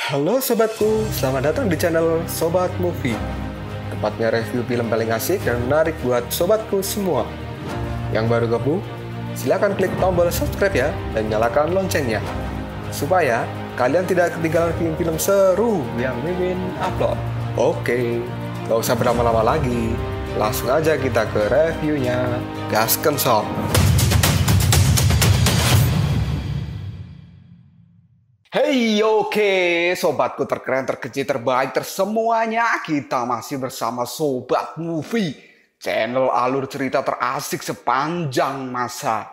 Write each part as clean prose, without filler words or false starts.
Halo sobatku, selamat datang di channel Sobat Movie. Tempatnya review film paling asik dan menarik buat sobatku semua. Yang baru gabung, silahkan klik tombol subscribe ya dan nyalakan loncengnya, supaya kalian tidak ketinggalan film-film seru yang Mimin upload. Oke, gak usah berlama-lama lagi, langsung aja kita ke reviewnya. Gasken sob. Hey, oke, sobatku terkeren, terkecil, terbaik, tersemuanya. Kita masih bersama Sobat Movie, channel alur cerita terasik sepanjang masa.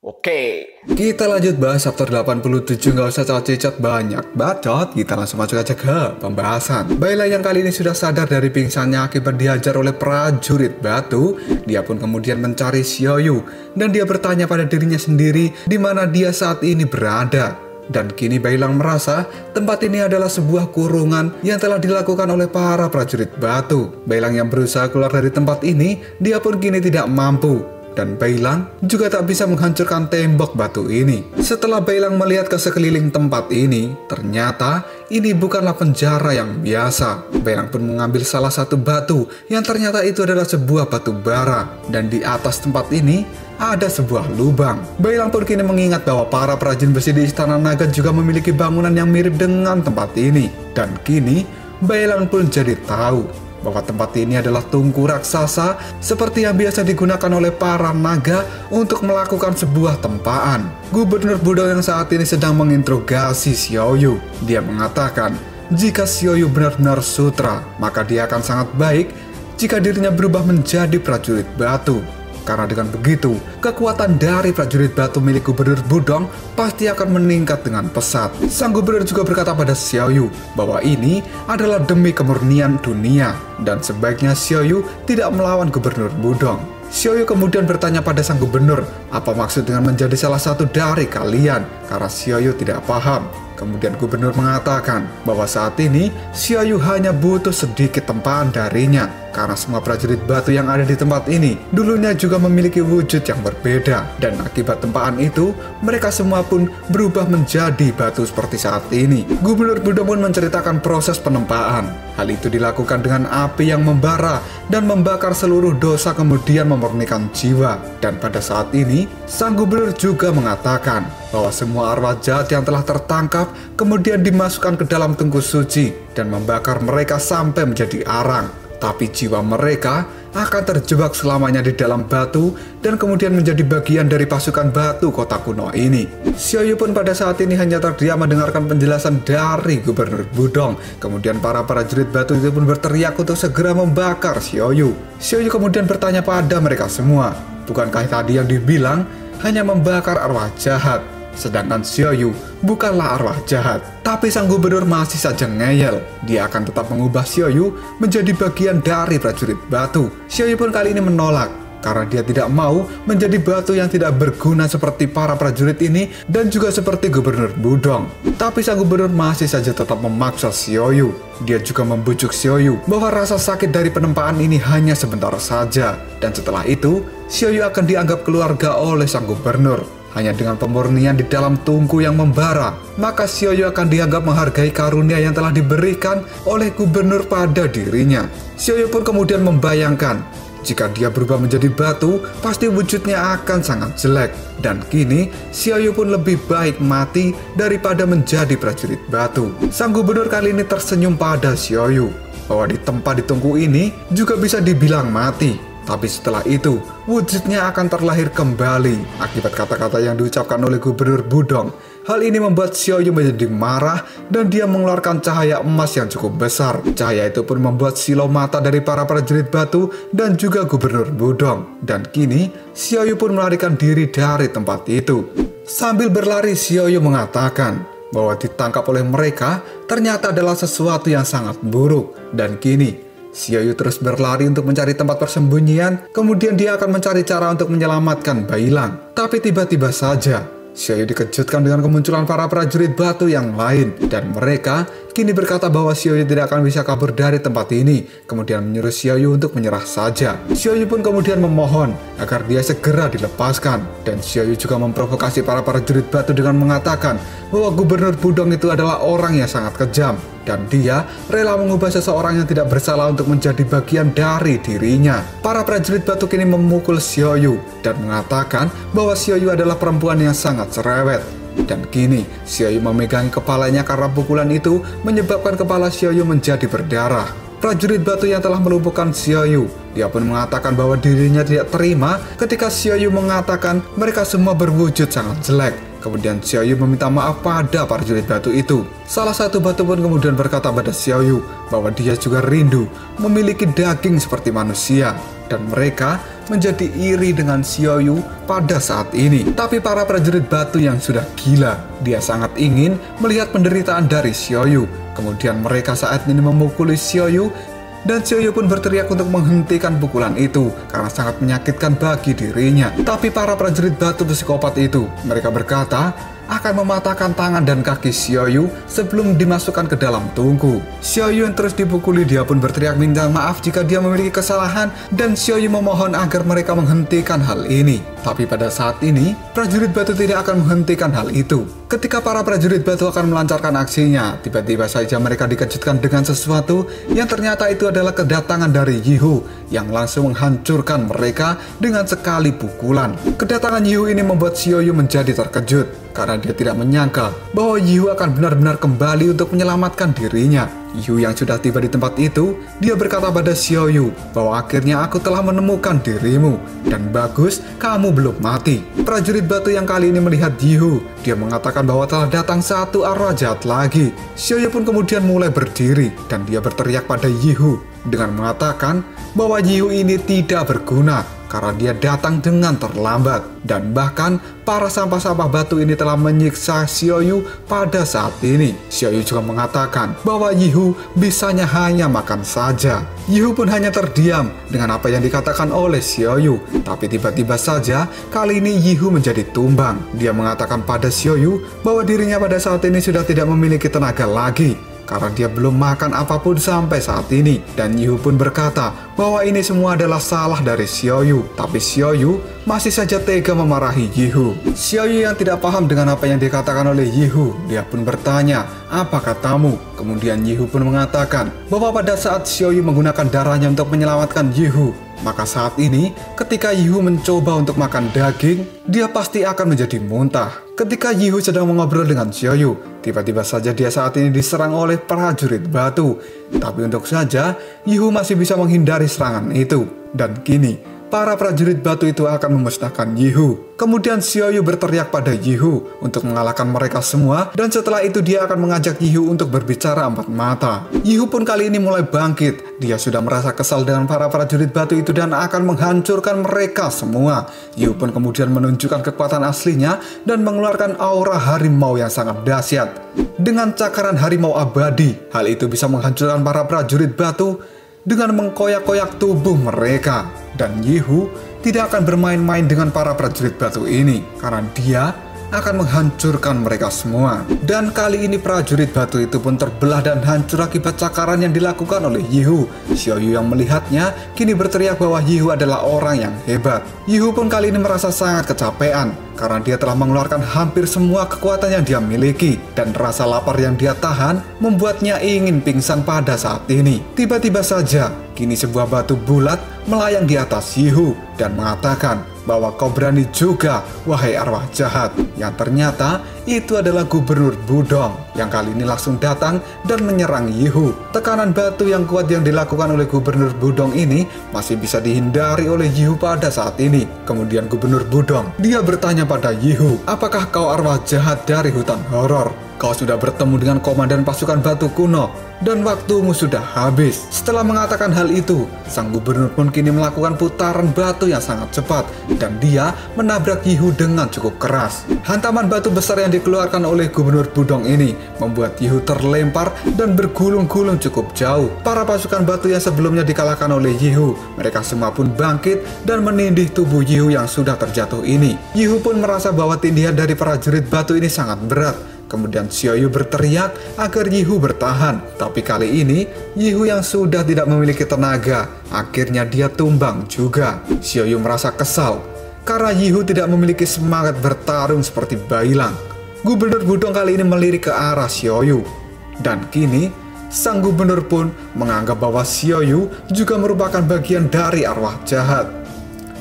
Oke, kita lanjut bahas chapter 87. Gak usah cacet banyak bacot, kita langsung masuk aja ke pembahasan. Baiklah, yang kali ini sudah sadar dari pingsannya akibat dihajar oleh prajurit batu. Dia pun kemudian mencari Xiaoyu, dan dia bertanya pada dirinya sendiri di mana dia saat ini berada. Dan kini Bailang merasa tempat ini adalah sebuah kurungan yang telah dilakukan oleh para prajurit batu. Bailang yang berusaha keluar dari tempat ini, dia pun kini tidak mampu. Dan Bailang juga tak bisa menghancurkan tembok batu ini. Setelah Bailang melihat ke sekeliling tempat ini, ternyata ini bukanlah penjara yang biasa. Bailang pun mengambil salah satu batu yang ternyata itu adalah sebuah batu bara. Dan di atas tempat ini ada sebuah lubang. Bailang pun kini mengingat bahwa para perajin besi di Istana Naga juga memiliki bangunan yang mirip dengan tempat ini. Dan kini Bailang pun jadi tahu bahwa tempat ini adalah tungku raksasa seperti yang biasa digunakan oleh para naga untuk melakukan sebuah tempaan. Gubernur Budong yang saat ini sedang menginterogasi Xiaoyu. Dia mengatakan jika Xiaoyu benar-benar sutra, maka dia akan sangat baik jika dirinya berubah menjadi prajurit batu. Karena dengan begitu, kekuatan dari prajurit batu milik Gubernur Budong pasti akan meningkat dengan pesat. Sang gubernur juga berkata pada Xiaoyu bahwa ini adalah demi kemurnian dunia, dan sebaiknya Xiaoyu tidak melawan Gubernur Budong. Xiaoyu kemudian bertanya pada sang gubernur, apa maksud dengan menjadi salah satu dari kalian? Karena Xiaoyu tidak paham. Kemudian gubernur mengatakan bahwa saat ini Xiaoyu hanya butuh sedikit tempaan darinya, karena semua prajurit batu yang ada di tempat ini dulunya juga memiliki wujud yang berbeda. Dan akibat tempaan itu, mereka semua pun berubah menjadi batu seperti saat ini. Gubernur Budong pun menceritakan proses penempaan. Hal itu dilakukan dengan api yang membara dan membakar seluruh dosa, kemudian memurnikan jiwa. Dan pada saat ini, sang gubernur juga mengatakan bahwa semua arwah jahat yang telah tertangkap kemudian dimasukkan ke dalam tungku suci dan membakar mereka sampai menjadi arang. Tapi jiwa mereka akan terjebak selamanya di dalam batu dan kemudian menjadi bagian dari pasukan batu kota kuno ini. Xiaoyu pun pada saat ini hanya terdiam mendengarkan penjelasan dari Gubernur Budong. Kemudian para prajurit batu itu pun berteriak untuk segera membakar Xiaoyu. Xiaoyu kemudian bertanya pada mereka semua, bukankah tadi yang dibilang hanya membakar arwah jahat? Sedangkan Xiaoyu bukanlah arwah jahat. Tapi sang gubernur masih saja ngeyel. Dia akan tetap mengubah Xiaoyu menjadi bagian dari prajurit batu. Xiaoyu pun kali ini menolak, karena dia tidak mau menjadi batu yang tidak berguna seperti para prajurit ini dan juga seperti Gubernur Budong. Tapi sang gubernur masih saja tetap memaksa Xiaoyu. Dia juga membujuk Xiaoyu bahwa rasa sakit dari penempaan ini hanya sebentar saja. Dan setelah itu, Xiaoyu akan dianggap keluarga oleh sang gubernur. Hanya dengan pemurnian di dalam tungku yang membara, maka Xiaoyu akan dianggap menghargai karunia yang telah diberikan oleh gubernur pada dirinya. Xiaoyu pun kemudian membayangkan, jika dia berubah menjadi batu, pasti wujudnya akan sangat jelek. Dan kini, Xiaoyu pun lebih baik mati daripada menjadi prajurit batu. Sang gubernur kali ini tersenyum pada Xiaoyu, bahwa di tempat di tungku ini juga bisa dibilang mati. Tapi setelah itu, wujudnya akan terlahir kembali akibat kata-kata yang diucapkan oleh Gubernur Budong. Hal ini membuat Xiaoyu menjadi marah dan dia mengeluarkan cahaya emas yang cukup besar. Cahaya itu pun membuat silau mata dari para prajurit batu dan juga Gubernur Budong. Dan kini, Xiaoyu pun melarikan diri dari tempat itu. Sambil berlari, Xiaoyu mengatakan bahwa ditangkap oleh mereka ternyata adalah sesuatu yang sangat buruk. Dan kini, Xiaoyu terus berlari untuk mencari tempat persembunyian, kemudian dia akan mencari cara untuk menyelamatkan Bailang. Tapi tiba-tiba saja, Xiaoyu dikejutkan dengan kemunculan para prajurit batu yang lain, dan mereka kini berkata bahwa Xiaoyu tidak akan bisa kabur dari tempat ini, kemudian menyuruh Xiaoyu untuk menyerah saja. Xiaoyu pun kemudian memohon agar dia segera dilepaskan, dan Xiaoyu juga memprovokasi para prajurit batu dengan mengatakan bahwa Gubernur Budong itu adalah orang yang sangat kejam, dan dia rela mengubah seseorang yang tidak bersalah untuk menjadi bagian dari dirinya. Para prajurit batu kini memukul Xiaoyu dan mengatakan bahwa Xiaoyu adalah perempuan yang sangat cerewet. Dan kini Xiaoyu memegangi kepalanya karena pukulan itu menyebabkan kepala Xiaoyu menjadi berdarah. Prajurit batu yang telah melumpuhkan Xiaoyu, dia pun mengatakan bahwa dirinya tidak terima ketika Xiaoyu mengatakan mereka semua berwujud sangat jelek. Kemudian Xiaoyu meminta maaf pada prajurit batu itu. Salah satu batu pun kemudian berkata pada Xiaoyu bahwa dia juga rindu memiliki daging seperti manusia, dan mereka menjadi iri dengan Xiaoyu pada saat ini. Tapi para prajurit batu yang sudah gila, dia sangat ingin melihat penderitaan dari Xiaoyu. Kemudian mereka saat ini memukuli Xiaoyu, dan Xiaoyu pun berteriak untuk menghentikan pukulan itu karena sangat menyakitkan bagi dirinya. Tapi para prajurit batu psikopat itu, mereka berkata akan mematahkan tangan dan kaki Xiaoyu sebelum dimasukkan ke dalam tungku. Xiaoyu yang terus dipukuli, dia pun berteriak minta maaf jika dia memiliki kesalahan, dan Xiaoyu memohon agar mereka menghentikan hal ini. Tapi pada saat ini, prajurit batu tidak akan menghentikan hal itu. Ketika para prajurit batu akan melancarkan aksinya, tiba-tiba saja mereka dikejutkan dengan sesuatu yang ternyata itu adalah kedatangan dari Yihu yang langsung menghancurkan mereka dengan sekali pukulan. Kedatangan Yihu ini membuat Xiaoyu menjadi terkejut karena dia tidak menyangka bahwa Yihu akan benar-benar kembali untuk menyelamatkan dirinya. Yihu yang sudah tiba di tempat itu, dia berkata pada Xiaoyu bahwa akhirnya aku telah menemukan dirimu, dan bagus kamu belum mati. Prajurit batu yang kali ini melihat Yihu, dia mengatakan bahwa telah datang satu arwah jahat lagi. Xiaoyu pun kemudian mulai berdiri dan dia berteriak pada Yihu dengan mengatakan bahwa Yihu ini tidak berguna karena dia datang dengan terlambat, dan bahkan para sampah-sampah batu ini telah menyiksa Xiaoyu pada saat ini. Xiaoyu juga mengatakan bahwa Yihu bisanya hanya makan saja. Yihu pun hanya terdiam dengan apa yang dikatakan oleh Xiaoyu, tapi tiba-tiba saja kali ini Yihu menjadi tumbang. Dia mengatakan pada Xiaoyu bahwa dirinya pada saat ini sudah tidak memiliki tenaga lagi karena dia belum makan apapun sampai saat ini. Dan Yihu pun berkata bahwa ini semua adalah salah dari Xiaoyu. Tapi Xiaoyu masih saja tega memarahi Yihu. Xiaoyu yang tidak paham dengan apa yang dikatakan oleh Yihu, dia pun bertanya, apa katamu? Kemudian Yihu pun mengatakan bahwa pada saat Xiaoyu menggunakan darahnya untuk menyelamatkan Yihu, maka saat ini ketika Yihu mencoba untuk makan daging, dia pasti akan menjadi muntah. Ketika Yihu sedang mengobrol dengan Xiaoyu, tiba-tiba saja dia saat ini diserang oleh prajurit batu. Tapi untuk saja, Yihu masih bisa menghindari serangan itu. Dan kini, para prajurit batu itu akan memusnahkan Yihu. Kemudian Xiaoyu berteriak pada Yihu untuk mengalahkan mereka semua, dan setelah itu dia akan mengajak Yihu untuk berbicara empat mata. Yihu pun kali ini mulai bangkit. Dia sudah merasa kesal dengan para prajurit batu itu dan akan menghancurkan mereka semua. Yihu pun kemudian menunjukkan kekuatan aslinya dan mengeluarkan aura harimau yang sangat dahsyat. Dengan cakaran harimau abadi, hal itu bisa menghancurkan para prajurit batu dengan mengkoyak-koyak tubuh mereka. Dan Yihu tidak akan bermain-main dengan para prajurit batu ini karena dia akan menghancurkan mereka semua. Dan kali ini prajurit batu itu pun terbelah dan hancur akibat cakaran yang dilakukan oleh Yihu. Xiaoyu yang melihatnya kini berteriak bahwa Yihu adalah orang yang hebat. Yihu pun kali ini merasa sangat kecapean karena dia telah mengeluarkan hampir semua kekuatan yang dia miliki, dan rasa lapar yang dia tahan membuatnya ingin pingsan pada saat ini. Tiba-tiba saja kini sebuah batu bulat melayang di atas Yihu dan mengatakan bahwa kau berani juga, wahai arwah jahat. Yang ternyata itu adalah Gubernur Budong yang kali ini langsung datang dan menyerang Yihu. Tekanan batu yang kuat yang dilakukan oleh Gubernur Budong ini masih bisa dihindari oleh Yihu pada saat ini. Kemudian Gubernur Budong, dia bertanya pada Yihu, apakah kau arwah jahat dari hutan horor? Kau sudah bertemu dengan komandan pasukan batu kuno dan waktumu sudah habis. Setelah mengatakan hal itu, sang gubernur pun kini melakukan putaran batu yang sangat cepat dan dia menabrak Yihu dengan cukup keras. Hantaman batu besar yang dikeluarkan oleh Gubernur Budong ini membuat Yihu terlempar dan bergulung-gulung cukup jauh. Para pasukan batu yang sebelumnya dikalahkan oleh Yihu, mereka semua pun bangkit dan menindih tubuh Yihu yang sudah terjatuh ini. Yihu pun merasa bahwa tindihan dari prajurit batu ini sangat berat. Kemudian Xiaoyu berteriak agar Yihu bertahan. Tapi kali ini Yihu yang sudah tidak memiliki tenaga, akhirnya dia tumbang juga. Xiaoyu merasa kesal karena Yihu tidak memiliki semangat bertarung seperti Bailang. Gubernur Budong kali ini melirik ke arah Xiaoyu. Dan kini sang gubernur pun menganggap bahwa Xiaoyu juga merupakan bagian dari arwah jahat.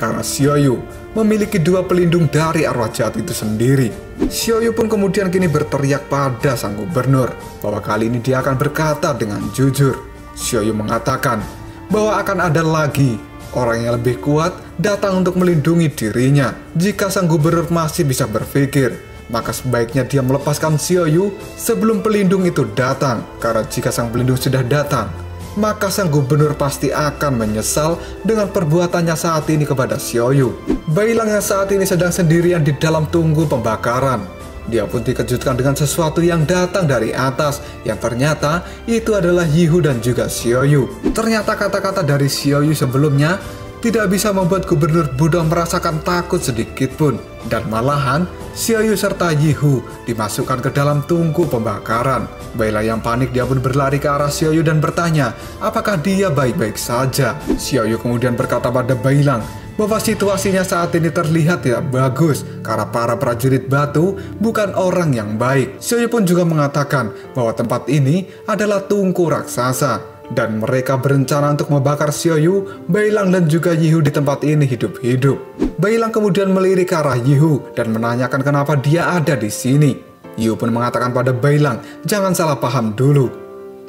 Karena Xiaoyu memiliki dua pelindung dari arwah jahat itu sendiri. Xiaoyu pun kemudian kini berteriak pada sang gubernur bahwa kali ini dia akan berkata dengan jujur. Xiaoyu mengatakan bahwa akan ada lagi orang yang lebih kuat datang untuk melindungi dirinya. Jika sang gubernur masih bisa berpikir, maka sebaiknya dia melepaskan Xiaoyu sebelum pelindung itu datang. Karena jika sang pelindung sudah datang, maka sang gubernur pasti akan menyesal dengan perbuatannya saat ini kepada Xiaoyu. Bailang yang saat ini sedang sendirian di dalam tungku pembakaran. Dia pun dikejutkan dengan sesuatu yang datang dari atas, yang ternyata itu adalah Yihu dan juga Xiaoyu. Ternyata kata-kata dari Xiaoyu sebelumnya tidak bisa membuat Gubernur Budong merasakan takut sedikit pun. Dan malahan Xiaoyu serta Yihu dimasukkan ke dalam tungku pembakaran. Bailang yang panik, dia pun berlari ke arah Xiaoyu dan bertanya apakah dia baik-baik saja. Xiaoyu kemudian berkata pada Bailang bahwa situasinya saat ini terlihat tidak bagus karena para prajurit batu bukan orang yang baik. Xiaoyu pun juga mengatakan bahwa tempat ini adalah tungku raksasa dan mereka berencana untuk membakar Xiaoyu, Bailang dan juga Yihu di tempat ini hidup-hidup. Bailang kemudian melirik ke arah Yihu dan menanyakan kenapa dia ada di sini. Yihu pun mengatakan pada Bailang, jangan salah paham dulu,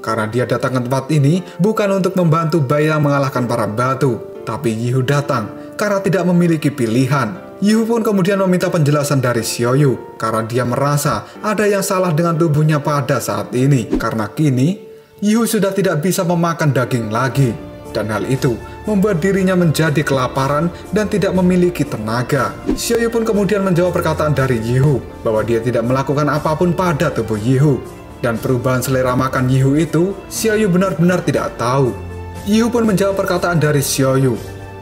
karena dia datang ke tempat ini bukan untuk membantu Bailang mengalahkan para batu, tapi Yihu datang karena tidak memiliki pilihan. Yihu pun kemudian meminta penjelasan dari Xiaoyu karena dia merasa ada yang salah dengan tubuhnya pada saat ini, karena kini Yihu sudah tidak bisa memakan daging lagi, dan hal itu membuat dirinya menjadi kelaparan dan tidak memiliki tenaga. Xiaoyu pun kemudian menjawab perkataan dari Yihu bahwa dia tidak melakukan apapun pada tubuh Yihu, dan perubahan selera makan Yihu itu Xiaoyu benar-benar tidak tahu. Yihu pun menjawab perkataan dari Xiaoyu.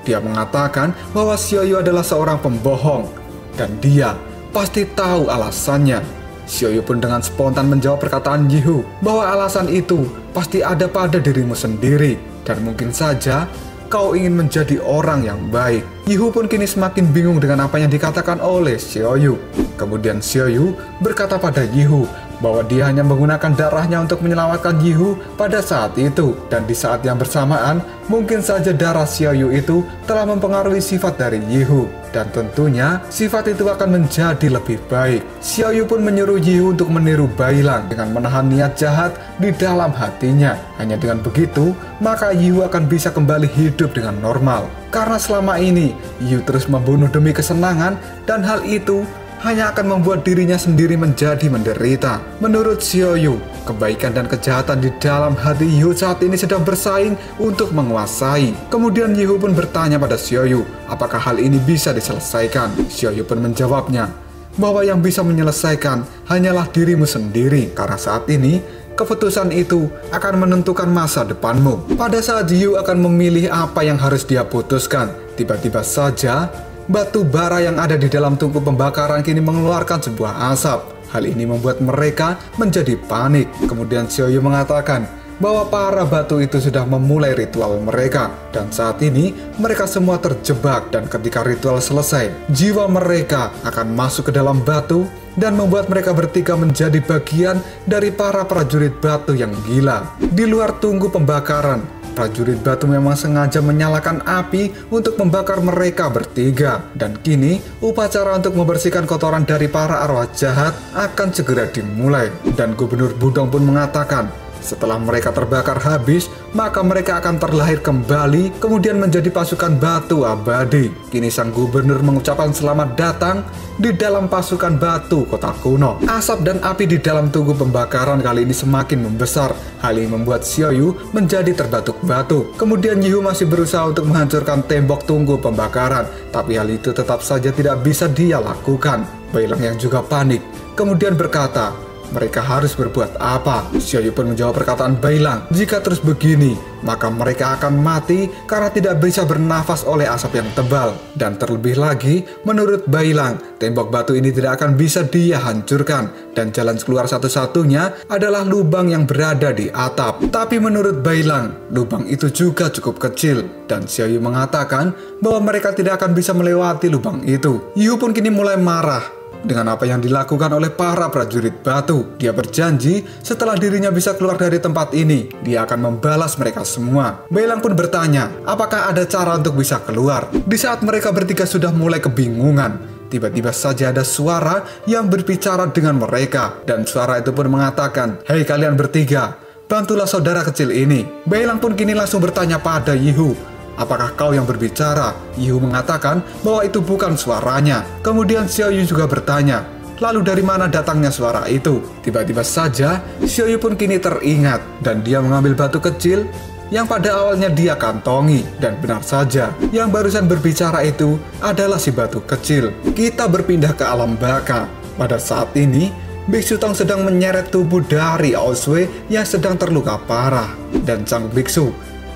Dia mengatakan bahwa Xiaoyu adalah seorang pembohong dan dia pasti tahu alasannya. Xiaoyu pun dengan spontan menjawab perkataan Yihu bahwa alasan itu pasti ada pada dirimu sendiri dan mungkin saja kau ingin menjadi orang yang baik. Yihu pun kini semakin bingung dengan apa yang dikatakan oleh Xiaoyu. Kemudian Xiaoyu berkata pada Yihu bahwa dia hanya menggunakan darahnya untuk menyelamatkan Yihu pada saat itu, dan di saat yang bersamaan mungkin saja darah Xiaoyu itu telah mempengaruhi sifat dari Yihu, dan tentunya sifat itu akan menjadi lebih baik. Xiaoyu pun menyuruh Yihu untuk meniru Bailang dengan menahan niat jahat di dalam hatinya. Hanya dengan begitu maka Yihu akan bisa kembali hidup dengan normal, karena selama ini Yihu terus membunuh demi kesenangan, dan hal itu hanya akan membuat dirinya sendiri menjadi menderita. Menurut Xiaoyu, kebaikan dan kejahatan di dalam hati Yihu saat ini sedang bersaing untuk menguasai. Kemudian Yihu pun bertanya pada Xiaoyu, apakah hal ini bisa diselesaikan? Xiaoyu pun menjawabnya bahwa yang bisa menyelesaikan hanyalah dirimu sendiri, karena saat ini keputusan itu akan menentukan masa depanmu. Pada saat Yihu akan memilih apa yang harus dia putuskan, tiba-tiba saja batu bara yang ada di dalam tungku pembakaran kini mengeluarkan sebuah asap. Hal ini membuat mereka menjadi panik. Kemudian Xiaoyu mengatakan bahwa para batu itu sudah memulai ritual mereka, dan saat ini mereka semua terjebak, dan ketika ritual selesai, jiwa mereka akan masuk ke dalam batu dan membuat mereka bertiga menjadi bagian dari para prajurit batu yang gila. Di luar tungku pembakaran, prajurit batu memang sengaja menyalakan api untuk membakar mereka bertiga, dan kini upacara untuk membersihkan kotoran dari para arwah jahat akan segera dimulai. Dan Gubernur Budong pun mengatakan setelah mereka terbakar habis, maka mereka akan terlahir kembali kemudian menjadi pasukan batu abadi. Kini sang gubernur mengucapkan selamat datang di dalam pasukan batu kota kuno. Asap dan api di dalam tungku pembakaran kali ini semakin membesar. Hal ini membuat Xiaoyu menjadi terbatuk-batuk. Kemudian Yihu masih berusaha untuk menghancurkan tembok tungku pembakaran, tapi hal itu tetap saja tidak bisa dia lakukan. Bailang yang juga panik kemudian berkata, mereka harus berbuat apa? Xiaoyu pun menjawab perkataan Bailang, jika terus begini, maka mereka akan mati karena tidak bisa bernafas oleh asap yang tebal. Dan terlebih lagi, menurut Bailang, tembok batu ini tidak akan bisa dia hancurkan, dan jalan keluar satu-satunya adalah lubang yang berada di atap. Tapi menurut Bailang, lubang itu juga cukup kecil, dan Xiaoyu mengatakan bahwa mereka tidak akan bisa melewati lubang itu. Yu pun kini mulai marah dengan apa yang dilakukan oleh para prajurit batu. Dia berjanji setelah dirinya bisa keluar dari tempat ini, dia akan membalas mereka semua. Bailang pun bertanya, apakah ada cara untuk bisa keluar? Di saat mereka bertiga sudah mulai kebingungan, tiba-tiba saja ada suara yang berbicara dengan mereka. Dan suara itu pun mengatakan, "Hei kalian bertiga, bantulah saudara kecil ini." Bailang pun kini langsung bertanya pada Yihu, "Apakah kau yang berbicara?" Yihu mengatakan bahwa itu bukan suaranya. Kemudian Xiaoyu juga bertanya, lalu dari mana datangnya suara itu? Tiba-tiba saja Xiaoyu pun kini teringat, dan dia mengambil batu kecil yang pada awalnya dia kantongi. Dan benar saja, yang barusan berbicara itu adalah si batu kecil. Kita berpindah ke alam baka. Pada saat ini, Biksu Tong sedang menyeret tubuh dari Aosway yang sedang terluka parah. Dan sang biksu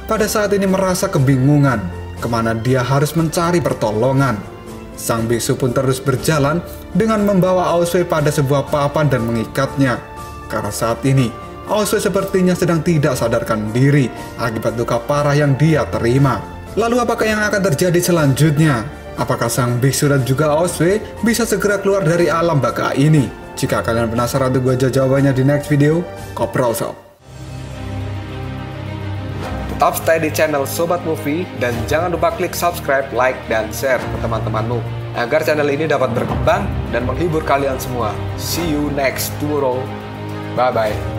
pada saat ini merasa kebingungan kemana dia harus mencari pertolongan. Sang biksu pun terus berjalan dengan membawa Aosway pada sebuah papan dan mengikatnya. Karena saat ini Aosway sepertinya sedang tidak sadarkan diri akibat luka parah yang dia terima. Lalu apakah yang akan terjadi selanjutnya? Apakah sang biksu dan juga Aosway bisa segera keluar dari alam baka ini? Jika kalian penasaran untuk gue jawabannya di next video, koprol sob. Tetap stay di channel Sobat Movie dan jangan lupa klik subscribe, like, dan share ke teman-temanmu agar channel ini dapat berkembang dan menghibur kalian semua. See you next tomorrow. Bye-bye.